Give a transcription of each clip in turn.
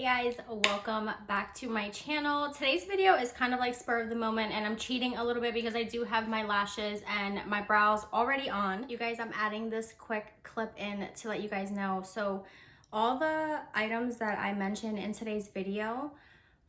Hey guys, welcome back to my channel. Today's video is kind of like spur of the moment, and I'm cheating a little bit because I do have my lashes and my brows already on. You guys, I'm adding this quick clip in to let you guys know. So all the items that I mentioned in today's video,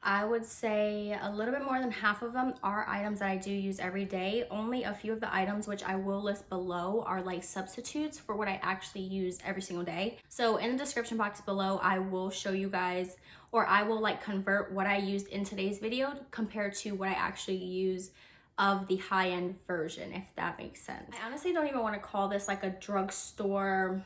I would say a little bit more than half of them are items that I do use every day. Only a few of the items, which I will list below, are like substitutes for what I actually use every single day. So in the description box below, I will show you guys, or I will like convert what I used in today's video compared to what I actually use of the high-end version, if that makes sense. I honestly don't even want to call this like a drugstore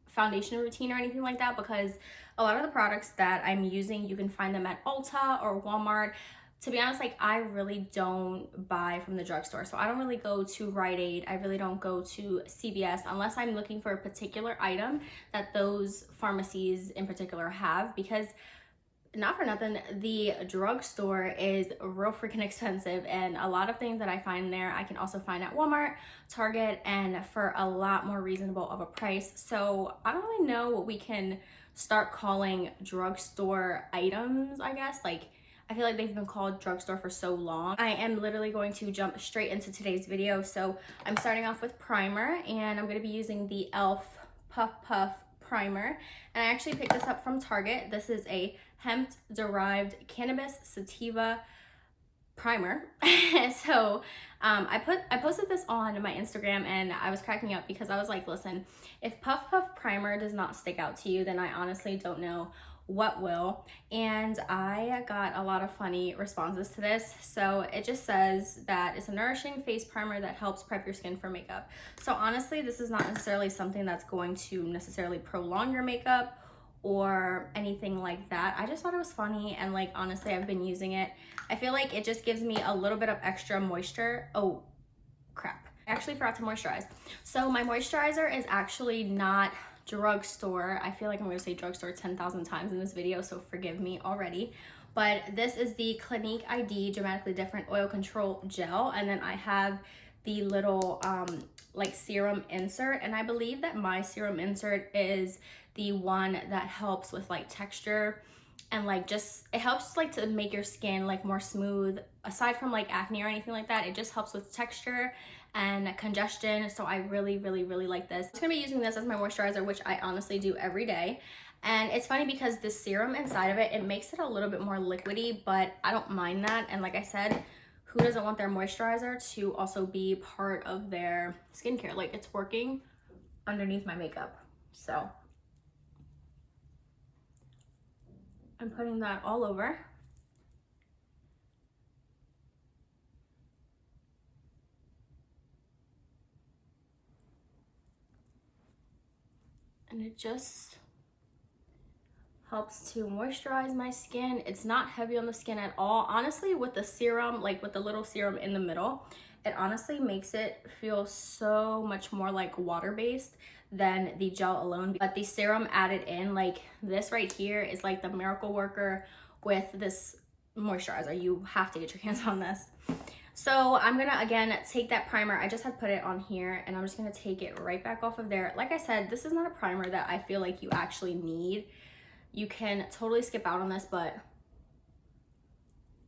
foundation routine or anything like that, because a lot of the products that I'm using, you can find them at Ulta or Walmart. To be honest, like I really don't buy from the drugstore. So I don't really go to Rite Aid. I really don't go to CVS unless I'm looking for a particular item that those pharmacies in particular have, because not for nothing, the drugstore is real freaking expensive, and a lot of things that I find there I can also find at Walmart, Target, and for a lot more reasonable of a price. So I don't really know what we can start calling drugstore items, I guess. Like, I feel like they've been called drugstore for so long. I am literally going to jump straight into today's video. So I'm starting off with primer, and I'm going to be using the e.l.f. Puff Puff primer, and I actually picked this up from Target. This is a hemp derived cannabis sativa primer. So I posted this on my Instagram, and I was cracking up because I was like, listen, if Puff Puff primer does not stick out to you, then I honestly don't know what will. And I got a lot of funny responses to this. So it just says that it's a nourishing face primer that helps prep your skin for makeup. So honestly, this is not necessarily something that's going to necessarily prolong your makeup or anything like that. I just thought it was funny, and like honestly, I've been using it. I feel like it just gives me a little bit of extra moisture. Oh crap, I actually forgot to moisturize. So my moisturizer is actually not drugstore. I feel like I'm gonna say drugstore 10,000 times in this video, so forgive me already. But this is the Clinique ID Dramatically Different Oil Control Gel, and then I have the little like serum insert, and I believe that my serum insert is the one that helps with like texture and like just it helps like to make your skin like more smooth. Aside from like acne or anything like that, it just helps with texture and congestion. So I really like this. I'm gonna be using this as my moisturizer, which I honestly do every day. And it's funny because the serum inside of it, it makes it a little bit more liquidy, but I don't mind that. And like I said, who doesn't want their moisturizer to also be part of their skincare? Like, it's working underneath my makeup. So I'm putting that all over. And it just helps to moisturize my skin. It's not heavy on the skin at all. Honestly, with the serum, like with the little serum in the middle, it honestly makes it feel so much more like water-based than the gel alone. But the serum added in, like this right here, is like the miracle worker with this moisturizer. You have to get your hands on this. So I'm gonna again take that primer. I just had put it on here, and I'm just gonna take it right back off of there. Like I said, this is not a primer that I feel like you actually need. You can totally skip out on this, but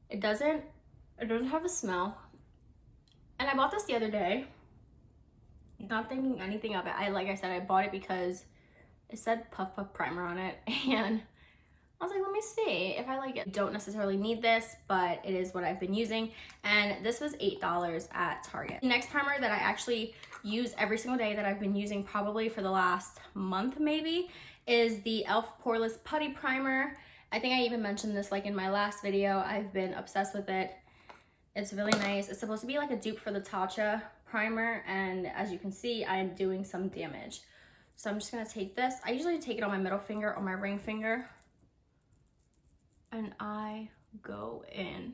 it doesn't have a smell. And I bought this the other day, not thinking anything of it. Like I said, I bought it because it said Puff Puff primer on it, and I was like, let me see if I like it. Don't necessarily need this, but it is what I've been using, and this was $8 at Target. The next primer that I actually use every single day, that I've been using probably for the last month maybe, is the e.l.f. Poreless Putty Primer. I think I even mentioned this like in my last video. I've been obsessed with it. It's really nice. It's supposed to be like a dupe for the Tatcha primer, and as you can see, I am doing some damage. So I'm just gonna take this. I usually take it on my middle finger or my ring finger, and I go in.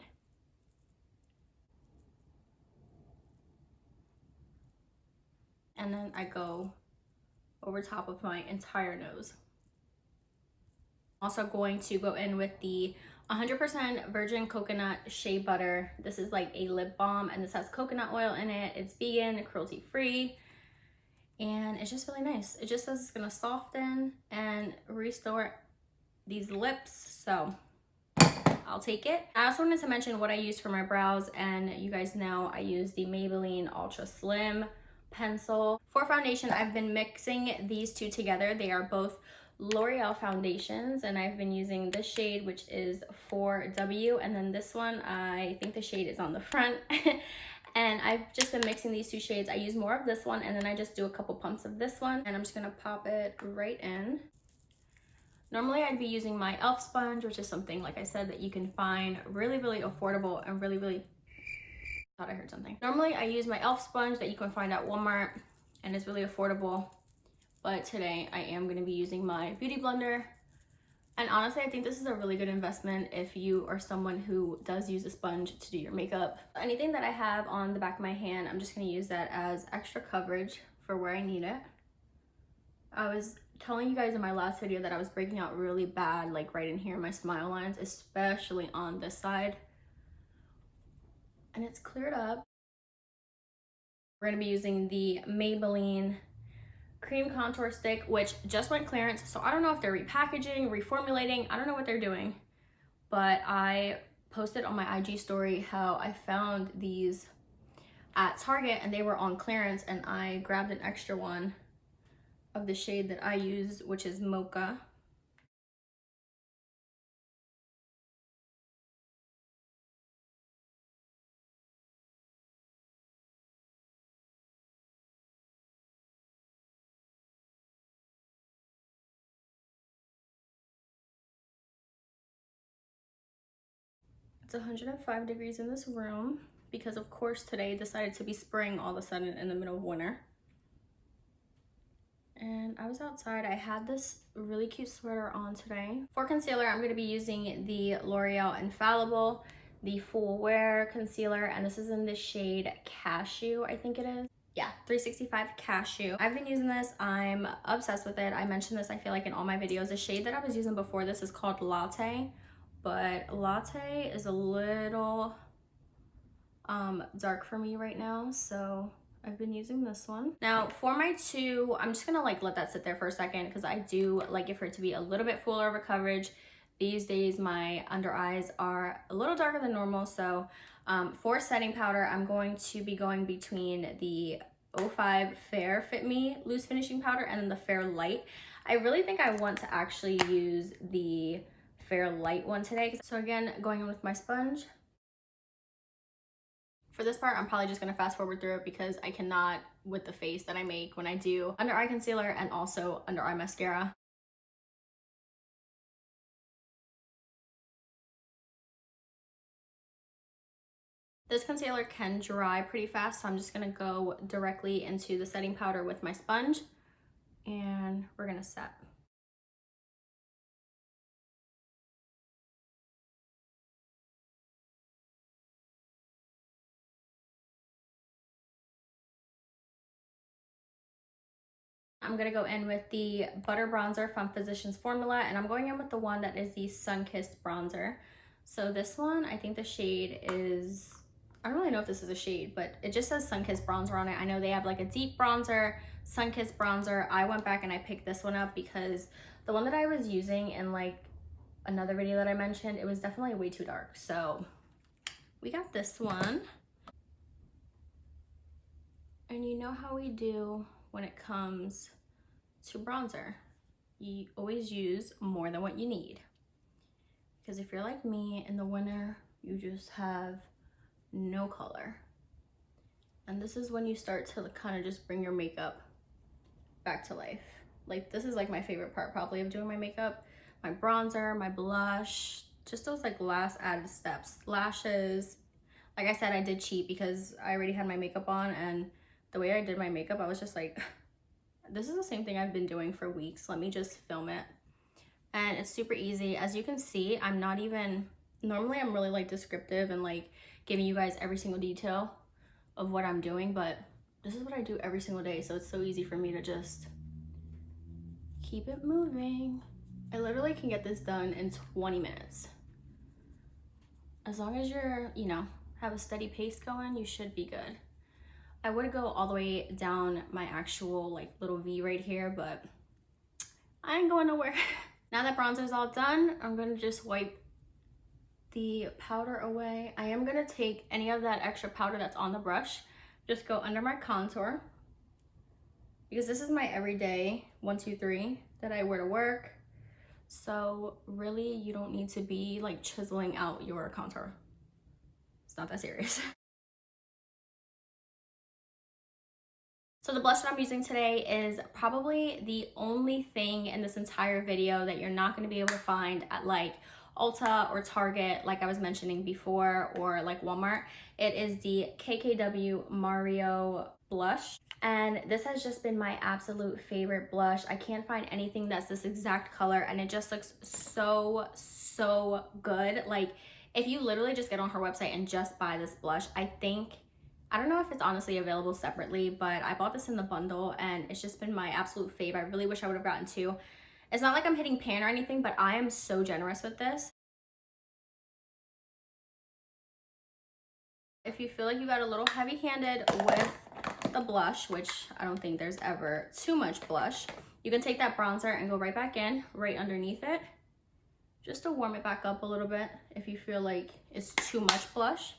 And then I go over top of my entire nose. Also going to go in with the 100% virgin coconut shea butter. This is like a lip balm, and this has coconut oil in it. It's vegan, cruelty free, and it's just really nice. It just says it's gonna soften and restore these lips, so I'll take it. I also wanted to mention what I use for my brows, and you guys know I use the Maybelline Ultra Slim pencil. For foundation, I've been mixing these two together. They are both L'Oreal foundations, and I've been using this shade, which is 4W, and then this one, I think the shade is on the front. And I've just been mixing these two shades. I use more of this one, and then I just do a couple pumps of this one, and I'm just gonna pop it right in. Normally I'd be using my e.l.f. sponge, which is something, like I said, that you can find really affordable and really thought I heard something. Normally I use my e.l.f. sponge that you can find at Walmart, and it's really affordable. But today I am gonna be using my beauty blender. And honestly, I think this is a really good investment if you are someone who does use a sponge to do your makeup. Anything that I have on the back of my hand, I'm just gonna use that as extra coverage for where I need it. I was telling you guys in my last video that I was breaking out really bad, like right in here, my smile lines, especially on this side. And it's cleared up. We're gonna be using the Maybelline cream contour stick, which just went clearance, so I don't know if they're repackaging, reformulating, I don't know what they're doing, but I posted on my IG story how I found these at Target and they were on clearance, and I grabbed an extra one of the shade that I use, which is Mocha. It's 105 degrees in this room because of course today decided to be spring all of a sudden in the middle of winter. And I was outside. I had this really cute sweater on today. For concealer, I'm going to be using the L'Oreal Infallible, the Full Wear Concealer, and this is in the shade Cashew, I think it is. Yeah, 365 Cashew. I've been using this. I'm obsessed with it. I mentioned this, I feel like, in all my videos. The shade that I was using before this is called Latte, but Latte is a little dark for me right now, so I've been using this one. Now for my two, I'm just gonna like let that sit there for a second because I do like it for it to be a little bit fuller of a coverage. These days my under eyes are a little darker than normal, so for setting powder, I'm going to be going between the 05 Fair Fit Me Loose Finishing Powder and then the Fair Light. I really think I want to actually use the Fair Light one today. So again, going in with my sponge. For this part, I'm probably just gonna fast forward through it because I cannot with the face that I make when I do under eye concealer and also under eye mascara. This concealer can dry pretty fast, so I'm just gonna go directly into the setting powder with my sponge and we're gonna set. I'm gonna go in with the Butter Bronzer from Physicians Formula, and I'm going in with the one that is the Sun-Kissed Bronzer. So this one, I think the shade is, I don't really know if this is a shade, but it just says Sun-Kissed Bronzer on it. I know they have like a deep bronzer, Sun-Kissed Bronzer. I went back and I picked this one up because the one that I was using in like another video that I mentioned, it was definitely way too dark. So we got this one. And you know how we do when it comes to bronzer. You always use more than what you need. Because if you're like me in the winter, you just have no color. And this is when you start to kind of just bring your makeup back to life. Like this is like my favorite part probably of doing my makeup. My bronzer, my blush, just those like last added steps. Lashes. Like I said, I did cheat because I already had my makeup on, and the way I did my makeup, I was just like, this is the same thing I've been doing for weeks. Let me just film it. And it's super easy. As you can see, I'm not even, normally I'm really like descriptive and like giving you guys every single detail of what I'm doing, but this is what I do every single day. So it's so easy for me to just keep it moving. I literally can get this done in 20 minutes. As long as you're, you know, have a steady pace going, you should be good. I would go all the way down my actual like little V right here, but I ain't going nowhere. Now that bronzer is all done, I'm gonna just wipe the powder away. I am gonna take any of that extra powder that's on the brush, just go under my contour, because this is my everyday 1, 2, 3 that I wear to work. So really, you don't need to be like chiseling out your contour. It's not that serious. So the blush that I'm using today is probably the only thing in this entire video that you're not going to be able to find at like Ulta or Target, like I was mentioning before, or like Walmart. It is the KKW Mario blush. And this has just been my absolute favorite blush. I can't find anything that's this exact color, and it just looks so good. Like, if you literally just get on her website and just buy this blush, I don't know if it's honestly available separately, but I bought this in the bundle and it's just been my absolute fave. I really wish I would have gotten 2. It's not like I'm hitting pan or anything, but I am so generous with this. If you feel like you got a little heavy-handed with the blush, which I don't think there's ever too much blush, you can take that bronzer and go right back in, right underneath it, just to warm it back up a little bit if you feel like it's too much blush.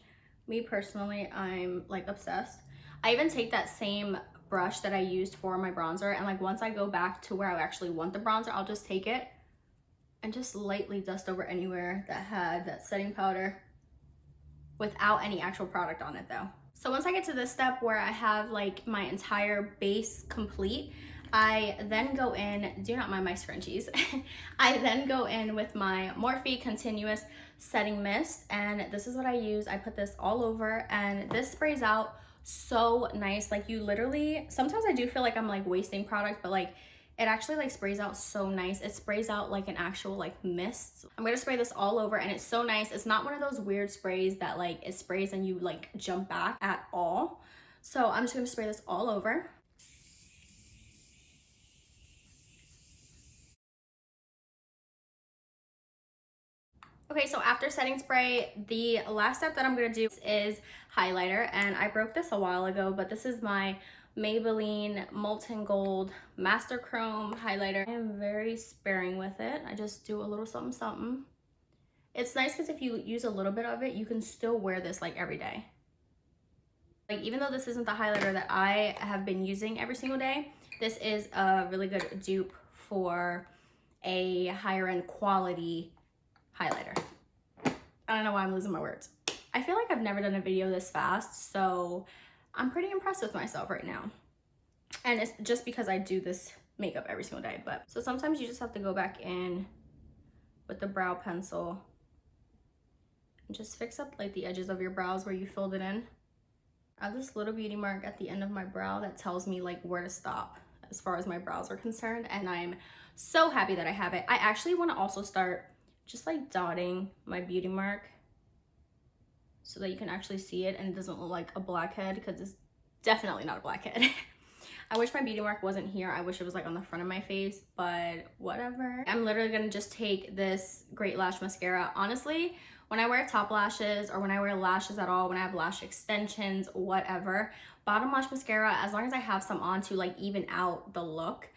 Me personally, I'm like obsessed. I even take that same brush that I used for my bronzer, and like once I go back to where I actually want the bronzer, I'll just take it and just lightly dust over anywhere that had that setting powder without any actual product on it though. So once I get to this step where I have like my entire base complete, I then go in, do not mind my scrunchies, I then go in with my Morphe Continuous Setting Mist, and this is what I use. I put this all over, and this sprays out so nice. Like, you literally, sometimes I do feel like I'm like wasting product, but like it actually like sprays out so nice. It sprays out like an actual like mist. I'm gonna spray this all over, and it's so nice. It's not one of those weird sprays that like it sprays and you like jump back at all. So I'm just gonna spray this all over. Okay, so after setting spray, the last step that I'm gonna do is highlighter, and I broke this a while ago, but this is my Maybelline Molten Gold Master Chrome highlighter. I am very sparing with it. I just do a little something something. It's nice because if you use a little bit of it, you can still wear this like every day. Like, even though this isn't the highlighter that I have been using every single day, this is a really good dupe for a higher end quality highlighter. I don't know why I'm losing my words. I feel like I've never done a video this fast, so I'm pretty impressed with myself right now. And it's just because I do this makeup every single day. But so sometimes you just have to go back in with the brow pencil and just fix up like the edges of your brows where you filled it in. I have this little beauty mark at the end of my brow that tells me like where to stop as far as my brows are concerned, and I'm so happy that I have it. I actually want to also start just like dotting my beauty mark so that you can actually see it and it doesn't look like a blackhead, because it's definitely not a blackhead. I wish my beauty mark wasn't here. I wish it was like on the front of my face, but whatever. I'm literally gonna just take this Great Lash mascara. Honestly, when I wear top lashes or when I wear lashes at all, when I have lash extensions, whatever, bottom lash mascara, as long as I have some on to like even out the look,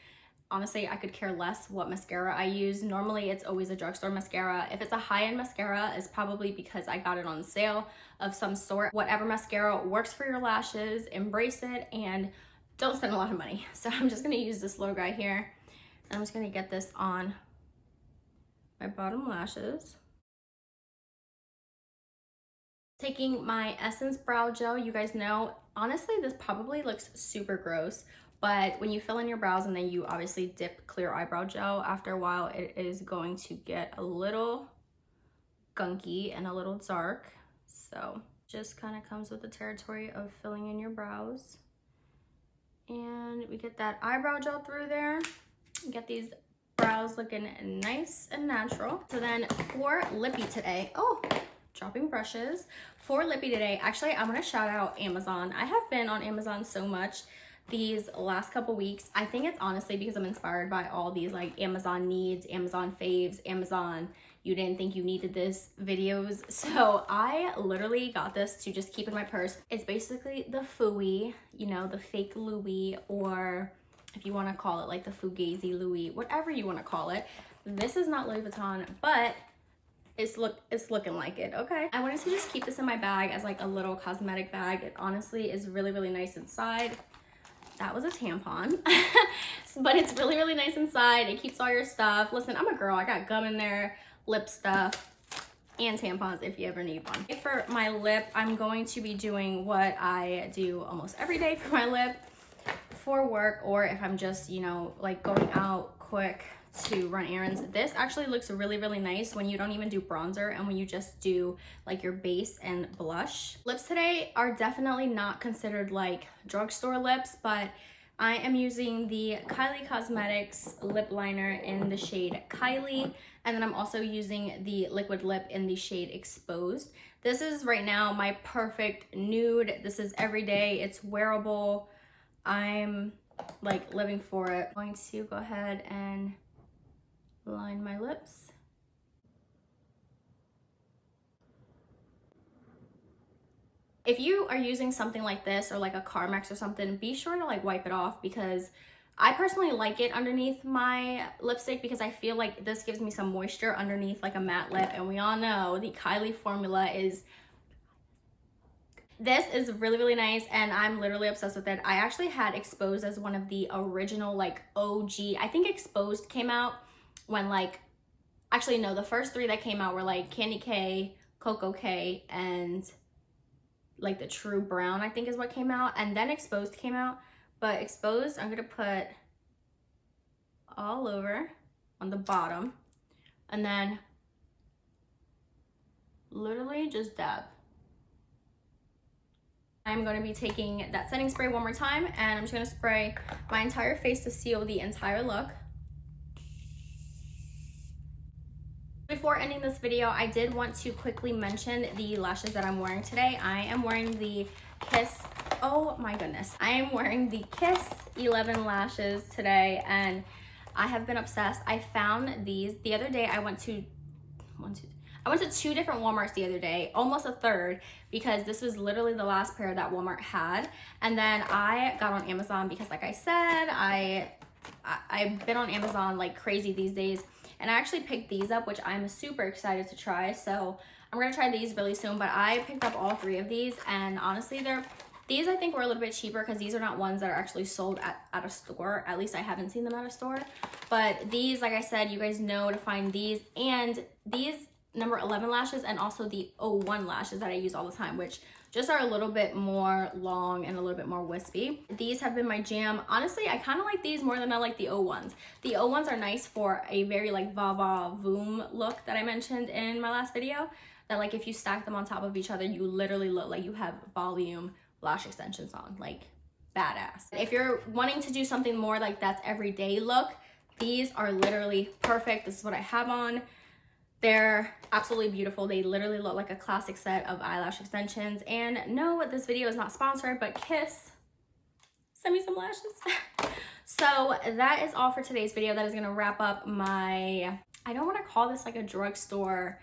honestly, I could care less what mascara I use. Normally, it's always a drugstore mascara. If it's a high-end mascara, it's probably because I got it on sale of some sort. Whatever mascara works for your lashes, embrace it, and don't spend a lot of money. So I'm just gonna use this little guy here, and I'm just gonna get this on my bottom lashes. Taking my Essence Brow Gel, you guys know, honestly, this probably looks super gross, but when you fill in your brows and then you obviously dip clear eyebrow gel, after a while it is going to get a little gunky and a little dark. So just kind of comes with the territory of filling in your brows. And we get that eyebrow gel through there, get these brows looking nice and natural. So then for lippy today, dropping brushes. For lippy today, actually, I want to shout out Amazon. I have been on Amazon so much these last couple weeks. I think it's honestly because I'm inspired by all these like Amazon needs, Amazon faves, Amazon you didn't think you needed this videos. So I literally got this to just keep in my purse. It's basically the Fooey, you know, the fake Louis, or if you want to call it like the Fugazi Louis, whatever you want to call it. This is not Louis Vuitton, but it's looking like it, okay? I wanted to just keep this in my bag as like a little cosmetic bag. It honestly is really, really nice inside. That was a tampon, but it's really, really nice inside. It keeps all your stuff. Listen, I'm a girl. I got gum in there, lip stuff, and tampons if you ever need one. For my lip, I'm going to be doing what I do almost every day for my lip for work, or if I'm just, you know, like going out quick to run errands. This actually looks really, really nice when you don't even do bronzer and when you just do like your base and blush. Lips today are definitely not considered like drugstore lips, but I am using the Kylie Cosmetics lip liner in the shade Kylie, and then I'm also using the liquid lip in the shade Exposed. This is right now my perfect nude. This is everyday, it's wearable. I'm like living for it. I'm going to go ahead and line my lips. If you are using something like this or like a Carmex or something, be sure to like wipe it off, because I personally like it underneath my lipstick because I feel like this gives me some moisture underneath like a matte lip, and we all know the Kylie formula is this is really, really nice, and I'm literally obsessed with it. I actually had Exposed as one of the original like OG. I think Exposed came out when like, actually no, the first three that came out were like Candy K, Cocoa K, and like the True Brown, I think is what came out, and then Exposed came out. But Exposed, I'm gonna put all over on the bottom, and then literally just dab. I'm going to be taking that setting spray one more time, and I'm just going to spray my entire face to seal the entire look. Before ending this video, I did want to quickly mention the lashes that I'm wearing today. I am wearing the Kiss, oh my goodness. I am wearing the Kiss 11 lashes today, and I have been obsessed. I found these the other day. I went to two different Walmarts the other day, almost a third, because this was literally the last pair that Walmart had. And then I got on Amazon because, like I said, I've been on Amazon like crazy these days. And I actually picked these up, which I'm super excited to try. So I'm gonna try these really soon, but I picked up all three of these, and honestly, these I think were a little bit cheaper because these are not ones that are actually sold at a store. At least I haven't seen them at a store. But these, like I said, you guys know to find these, and these number 11 lashes, and also the 01 lashes that I use all the time, which just are a little bit more long and a little bit more wispy. These have been my jam. Honestly, I kind of like these more than I like the 01s. The 01s are nice for a very like va-va voom look that I mentioned in my last video, that like if you stack them on top of each other, you literally look like you have volume lash extensions on, like badass. If you're wanting to do something more like that's everyday look, these are literally perfect. This is what I have on. They're absolutely beautiful. They literally look like a classic set of eyelash extensions. And no, this video is not sponsored, but Kiss, send me some lashes. So that is all for today's video. That is gonna wrap up my, I don't wanna call this like a drugstore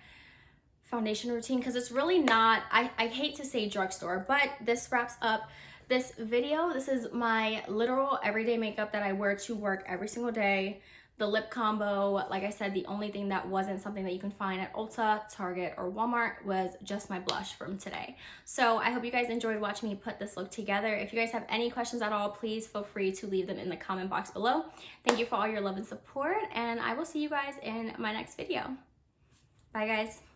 foundation routine, because it's really not. I hate to say drugstore, but this wraps up this video. This is my literal everyday makeup that I wear to work every single day. The lip combo, like I said, the only thing that wasn't something that you can find at Ulta, Target, or Walmart was just my blush from today. So I hope you guys enjoyed watching me put this look together. If you guys have any questions at all, please feel free to leave them in the comment box below. Thank you for all your love and support, and I will see you guys in my next video. Bye, guys.